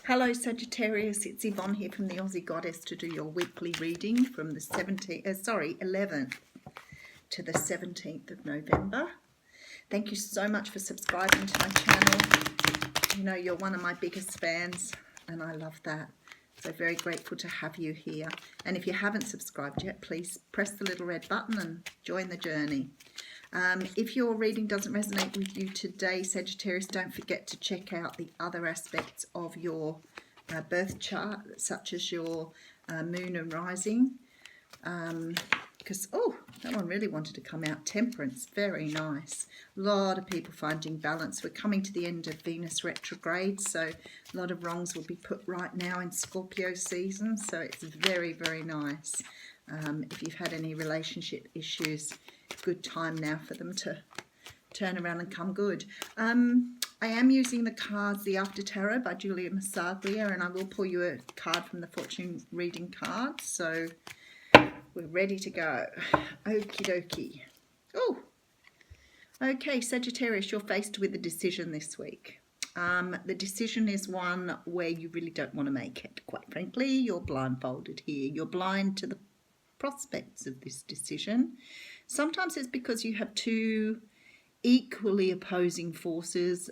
Hello Sagittarius, it's Yvonne here from the Aussie Goddess to do your weekly reading from the 11th to the 17th of November. Thank you so much for subscribing to my channel. You know, you're one of my biggest fans and I love that. So very grateful to have you here. And if you haven't subscribed yet, please press the little red button and join the journey. If your reading doesn't resonate with you today, Sagittarius, don't forget to check out the other aspects of your birth chart, such as your moon and rising. Because, oh, that one really wanted to come out. Temperance, very nice. A lot of people finding balance. We're coming to the end of Venus retrograde, so a lot of wrongs will be put right now in Scorpio season, so it's very, very nice. If you've had any relationship issues, good time now for them to turn around and come good. I am using the cards, the After Tarot by Julia Massaglia, and I will pull you a card from the fortune reading card. So we're ready to go. Okie dokie. Oh, okay, Sagittarius, you're faced with a decision this week. The decision is one where you really don't want to make it. Quite frankly, you're blindfolded here. You're blind to the prospects of this decision. Sometimes it's because you have two equally opposing forces.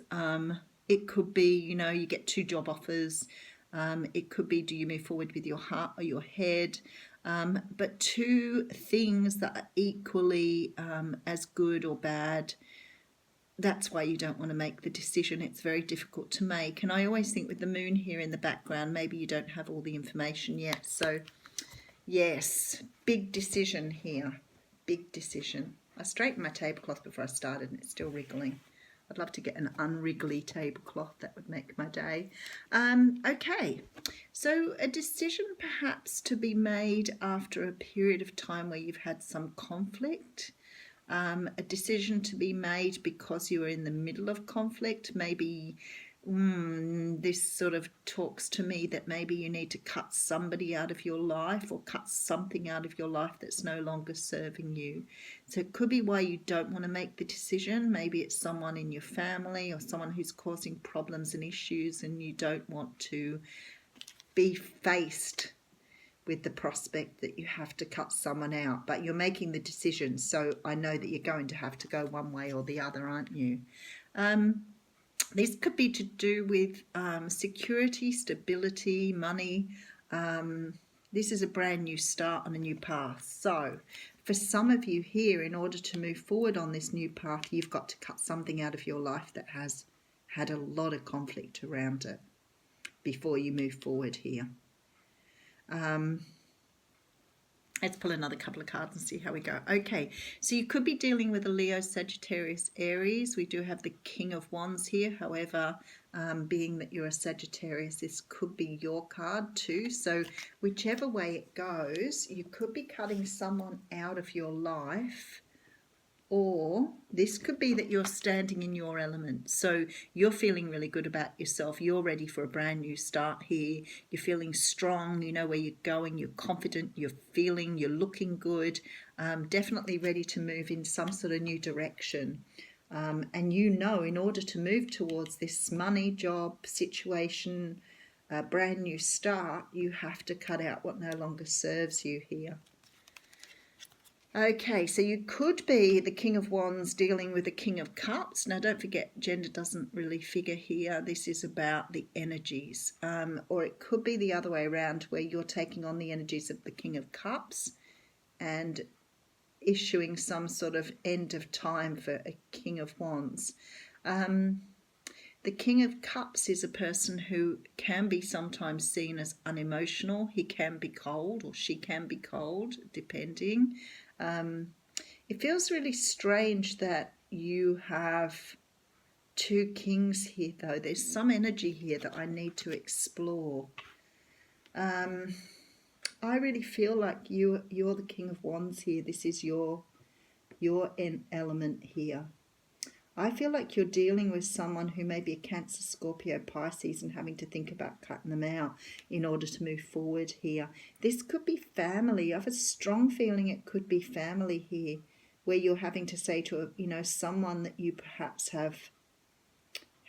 It could be, you know, you get two job offers. It could be, do you move forward with your heart or your head? But two things that are equally as good or bad. That's why you don't want to make the decision. It's very difficult to make. And I always think with the moon here in the background, maybe you don't have all the information yet. So yes, big decision here. Big decision. I straightened my tablecloth before I started and it's still wriggling. I'd love to get an unwriggly tablecloth. That would make my day. Okay, so a decision perhaps to be made after a period of time where you've had some conflict. A decision to be made because you are in the middle of conflict. Maybe this sort of talks to me that maybe you need to cut somebody out of your life or cut something out of your life that's no longer serving you. So it could be why you don't want to make the decision. Maybe it's someone in your family or someone who's causing problems and issues and you don't want to be faced with the prospect that you have to cut someone out, but you're making the decision, so I know that you're going to have to go one way or the other, aren't you? This could be to do with security, stability, money. This is a brand new start on a new path. So for some of you here, in order to move forward on this new path, you've got to cut something out of your life that has had a lot of conflict around it before you move forward here. Let's pull another couple of cards and see how we go. Okay, so you could be dealing with a Leo, Sagittarius, Aries. We do have the King of Wands here. However, being that you're a Sagittarius, this could be your card too. So whichever way it goes, you could be cutting someone out of your life. Or this could be that you're standing in your element. So you're feeling really good about yourself. You're ready for a brand new start here. You're feeling strong. You know where you're going. You're confident. You're looking good. Definitely ready to move in some sort of new direction. And you know, in order to move towards this money, job, situation, brand new start, you have to cut out what no longer serves you here. Okay, so you could be the King of Wands dealing with the King of Cups. Now, don't forget, gender doesn't really figure here. This is about the energies. Or it could be the other way around, where you're taking on the energies of the King of Cups and issuing some sort of end of time for a King of Wands. The King of Cups is a person who can be sometimes seen as unemotional. He can be cold, or she can be cold, depending. It feels really strange that you have two kings here, though. There's some energy here that I need to explore. I really feel like you're the King of Wands here. This is your element here. I feel like you're dealing with someone who may be a Cancer, Scorpio, Pisces and having to think about cutting them out in order to move forward here. This could be family. I have a strong feeling it could be family here, where you're having to say to, someone that you perhaps have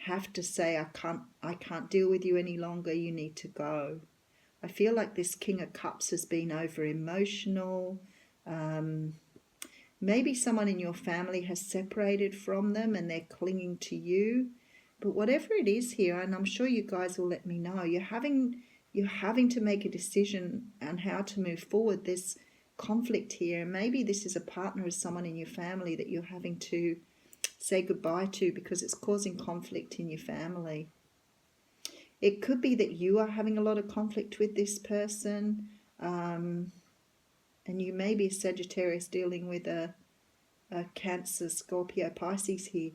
have to say, I can't deal with you any longer, you need to go. I feel like this King of Cups has been over emotional. Maybe someone in your family has separated from them and they're clinging to you. But whatever it is here, and I'm sure you guys will let me know, you're having to make a decision on how to move forward. There's conflict here. Maybe this is a partner or someone in your family that you're having to say goodbye to because it's causing conflict in your family. It could be that you are having a lot of conflict with this person, and you may be a Sagittarius dealing with a Cancer, Scorpio, Pisces here.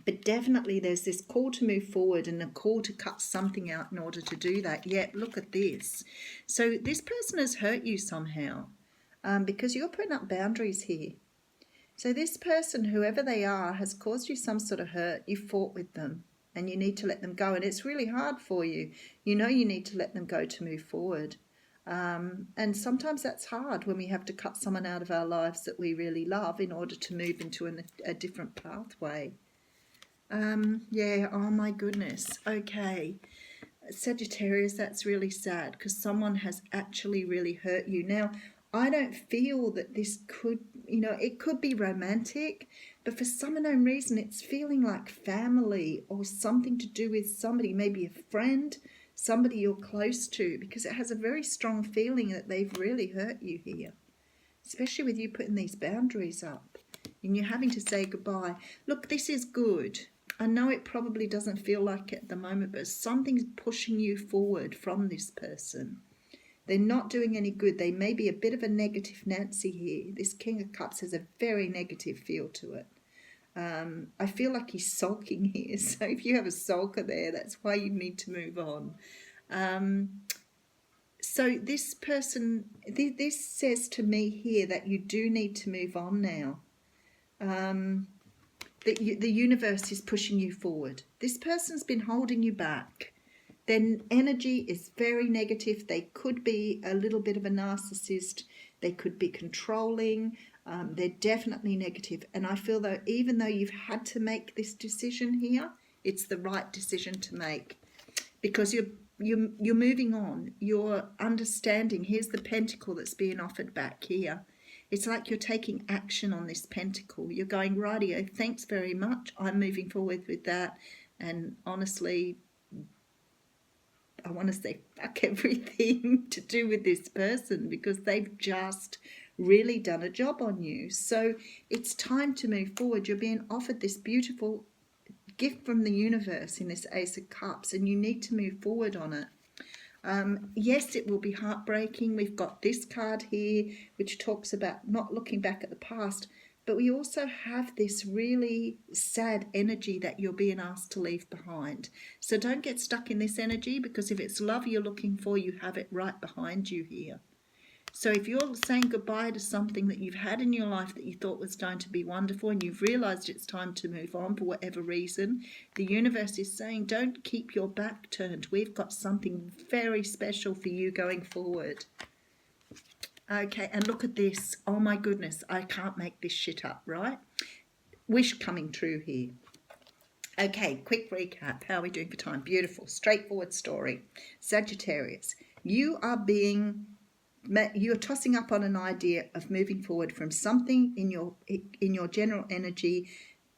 But definitely there's this call to move forward and a call to cut something out in order to do that. Yet, look at this. So this person has hurt you somehow because you're putting up boundaries here. So this person, whoever they are, has caused you some sort of hurt. You fought with them and you need to let them go. And it's really hard for you. You know you need to let them go to move forward. And sometimes that's hard when we have to cut someone out of our lives that we really love in order to move into a different pathway. Yeah, oh my goodness. Okay. Sagittarius, that's really sad because someone has actually really hurt you. Now, I don't feel that this could, it could be romantic, but for some unknown reason, it's feeling like family or something to do with somebody, maybe a friend, somebody you're close to, because it has a very strong feeling that they've really hurt you here, especially with you putting these boundaries up and you're having to say goodbye. Look, this is good. I know it probably doesn't feel like it at the moment, but something's pushing you forward from this person. They're not doing any good. They may be a bit of a negative Nancy here. This King of Cups has a very negative feel to it. I feel like he's sulking here. So if you have a sulker there, that's why you need to move on. So this person, this says to me here that you do need to move on now. That the universe is pushing you forward. This person's been holding you back. Their energy is very negative. They could be a little bit of a narcissist. They could be controlling. They're definitely negative. And I feel though, even though you've had to make this decision here, it's the right decision to make because you're moving on. You're understanding. Here's the pentacle that's being offered back here. It's like you're taking action on this pentacle. You're going, rightio, thanks very much. I'm moving forward with that. And honestly, I want to say fuck everything to do with this person because they've just really done a job on you. So it's time to move forward. You're being offered this beautiful gift from the universe in this Ace of Cups and you need to move forward on it. Yes, it will be heartbreaking. We've got this card here which talks about not looking back at the past, but we also have this really sad energy that you're being asked to leave behind. So don't get stuck in this energy because if it's love you're looking for, you have it right behind you here. So if you're saying goodbye to something that you've had in your life that you thought was going to be wonderful and you've realized it's time to move on for whatever reason, the universe is saying don't keep your back turned. We've got something very special for you going forward. Okay, and look at this. Oh my goodness, I can't make this shit up, right? Wish coming true here. Okay, quick recap. How are we doing for time? Beautiful, straightforward story. Sagittarius, you're tossing up on an idea of moving forward from something in your general energy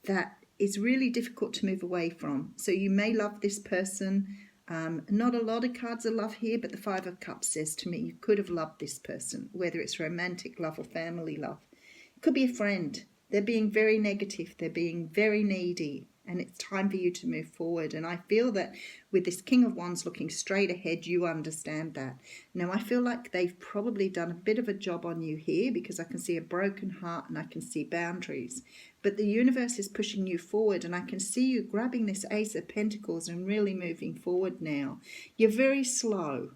that is really difficult to move away from. So you may love this person. Not a lot of cards of love here, but the Five of Cups says to me you could have loved this person, whether it's romantic love or family love. It could be a friend. They're being very negative. They're being very needy. And it's time for you to move forward. And I feel that with this King of Wands looking straight ahead, you understand that. Now, I feel like they've probably done a bit of a job on you here because I can see a broken heart and I can see boundaries. But the universe is pushing you forward and I can see you grabbing this Ace of Pentacles and really moving forward now. You're very slow.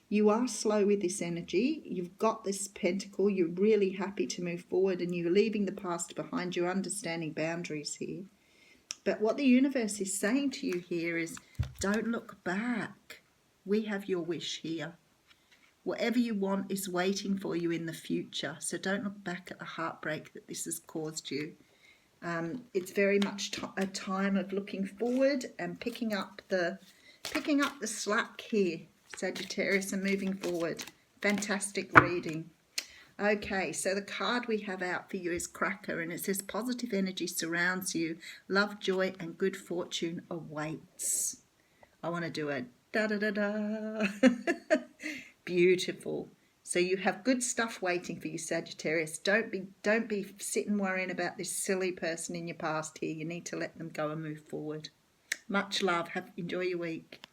You are slow with this energy. You've got this pentacle. You're really happy to move forward and you're leaving the past behind. You're understanding boundaries here. But what the universe is saying to you here is don't look back. We have your wish here. Whatever you want is waiting for you in the future. So don't look back at the heartbreak that this has caused you. It's very much a time of looking forward and picking up the slack here, Sagittarius, and moving forward. Fantastic reading. Okay, so the card we have out for you is Cracker, and it says positive energy surrounds you, love, joy, and good fortune awaits. I want to do a da-da-da-da. Beautiful. So you have good stuff waiting for you, Sagittarius. Don't be sitting worrying about this silly person in your past here. You need to let them go and move forward. Much love. Enjoy your week.